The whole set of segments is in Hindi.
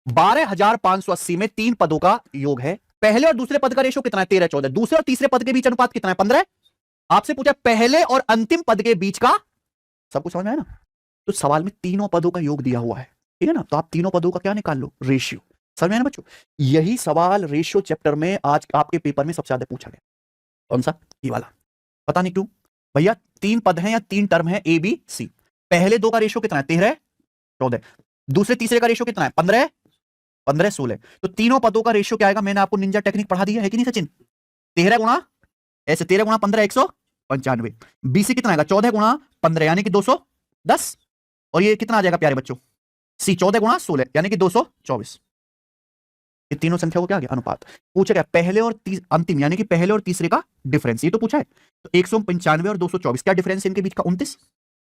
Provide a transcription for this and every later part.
12,580 में 3 पदों का योग है। पहले और दूसरे पद का रेशो कितना है? 13, 14। दूसरे और तीसरे पद के बीच अनुपात कितना है? 15। आपसे पूछा पहले और अंतिम पद के बीच का। सब कुछ समझ में आया ना? तो सवाल में तीनों पदों का योग दिया हुआ है, ठीक है ना? तो आप तीनों पदों का क्या निकाल लो? रेशियो। समझ में आया ना बच्चों? यही सवाल रेशियो चैप्टर में आज आपके पेपर में सबसे ज्यादा पूछा गया। कौन सा? ये वाला। पता नहीं क्यों भैया, 3 पद हैं या 3 टर्म है ए बी सी। पहले 2 का रेशियो कितना है? 13, 14। दूसरे तीसरे का रेशियो कितना है? 15, 15, 16। तो तीनों पदों का रेशियो क्या आएगा? मैंने आपको निंजा टेक्निक पढ़ा दिया है कि नहीं सचिन? 13 गुणा ऐसे 13 गुणा 15 195। बीसी कितना आएगा? 14 गुणा 15 यानी कि 210। और ये कितना आ जाएगा प्यारे बच्चों? सी 14 गुणा 16 यानी कि 224। ये तीनों संख्या को क्या आ गया? अनुपात। पूछा गया पहले और अंतिम यानी कि पहले और तीसरे का डिफरेंस, ये तो पूछा है। तो 195 और 224 क्या डिफरेंस है इनके बीच का? 29।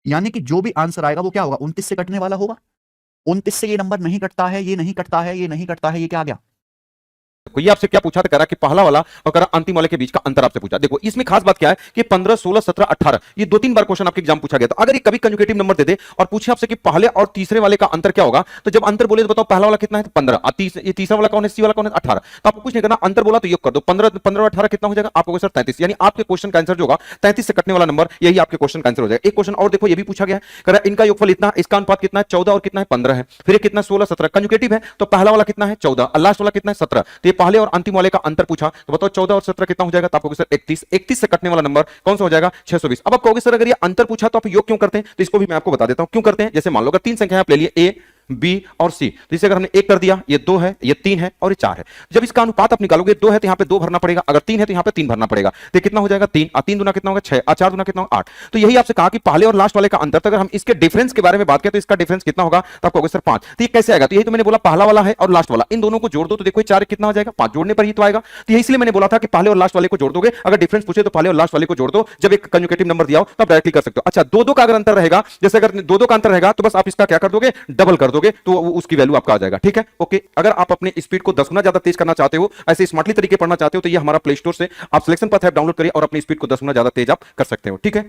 यानी कि जो भी आंसर आएगा वो क्या होगा? 29 से कटने वाला होगा। 29 से ये नंबर नहीं कटता है, ये नहीं कटता है, ये नहीं कटता है, ये क्या आ गया? ये आपसे क्या पूछा था? करा कि पहला वाला और करा अंतिम वाले के बीच का अंतर आपसे पूछा। देखो इसमें खास बात क्या है कि 15, 16, 17, 18 ये 2-3 बार क्वेश्चन आपके एग्जाम पूछा गया। तो अगर ये कभी कंजुगेटिव नंबर दे दे और पूछे आपसे कि पहले और तीसरे वाले का अंतर क्या होगा, तो जब अंतर बोले तो बताओ पहला वाला कितना है? 15। ये तीसरा वाला कौन है? सी वाला कौन है? 18। तो आपको कुछ नहीं करना, अंतर बोला तो योग कर दो। 15 और 18 कितना हो जाएगा? आपको सर 33। यानी आपके क्वेश्चन का आंसर जो होगा 33 से कटने वाला नंबर, यही आपके क्वेश्चन का आंसर हो जाएगा। एक क्वेश्चन और देखो, ये भी पूछा गया है। करा इनका योगफल इतना, इसका अनुपात कितना है? 14 और कितना है? 15 है। फिर कितना? 16, 17 कंजुगेटिव है। तो पहला वाला कितना है? 14 और लास्ट वाला कितना है? 17। तो ये पहले और अंतिम वाले का अंतर पूछा, तो बताओ 14 और 17 कितना हो जाएगा? तो आपको सर 31। 31 से कटने वाला नंबर कौन सा हो जाएगा? 620। अब आप कहोगे सर अगर ये अंतर पूछा तो आप योग क्यों करते हैं? तो इसको भी मैं आपको बता देता हूं क्यों करते हैं। जैसे मान लो अगर 3 संख्या आप ले लिए ए, बी और सी, तो इसे अगर हमने 1 कर दिया, ये 2 है, ये 3 है और ये 4 है। जब इसका अनुपात आप निकालोगे, 2 है तो यहां पे 2 भरना पड़ेगा, अगर 3 है तो यहां पे 3 भरना पड़ेगा। तो कितना हो जाएगा? 3। 3 दुना कितना होगा? 6। 4 दुना कितना होगा? 8। तो यही आपसे कहा कि पहले और लास्ट वाले का अंतर। तो अगर हम इसके डिफरेंस के बारे में बात करें तो इसका डिफरेंस कितना होगा? तो आपको सर 5। तो ये कैसे आएगा? तो यही तो मैंने बोला, पहला वाला है और लास्ट वाला, इन दोनों को जोड़ दो तो देखो 4 कितना हो जाएगा? 5 जोड़ने पर ही तो आएगा। तो इसलिए मैंने बोला था कि पहले और लास्ट वाले को जोड़ दोगे, अगर डिफरेंस पूछे तो पहले और लास्ट वाले को जोड़ दो। जब एक कंजुगेटिव नंबर दिया हो तो आप डायरेक्टली कर सकते हो। अच्छा, 2-2 का अगर अंतर रहेगा, जैसे अगर 2-2 का अंतर रहेगा तो बस आप इसका क्या कर दोगे? डबल कर दोगे, तो उसकी वैल्यू आपका आ जाएगा। ठीक है, ओके। अगर आप अपने स्पीड को 10 गुना ज्यादा तेज करना चाहते हो, ऐसे स्मार्टली तरीके पढ़ना चाहते हो, तो ये हमारा प्ले स्टोर से आप सिलेक्शन पाथ ऐप डाउनलोड करिए और अपनी स्पीड को 10 गुना ज्यादा तेज आप कर सकते हो। ठीक है।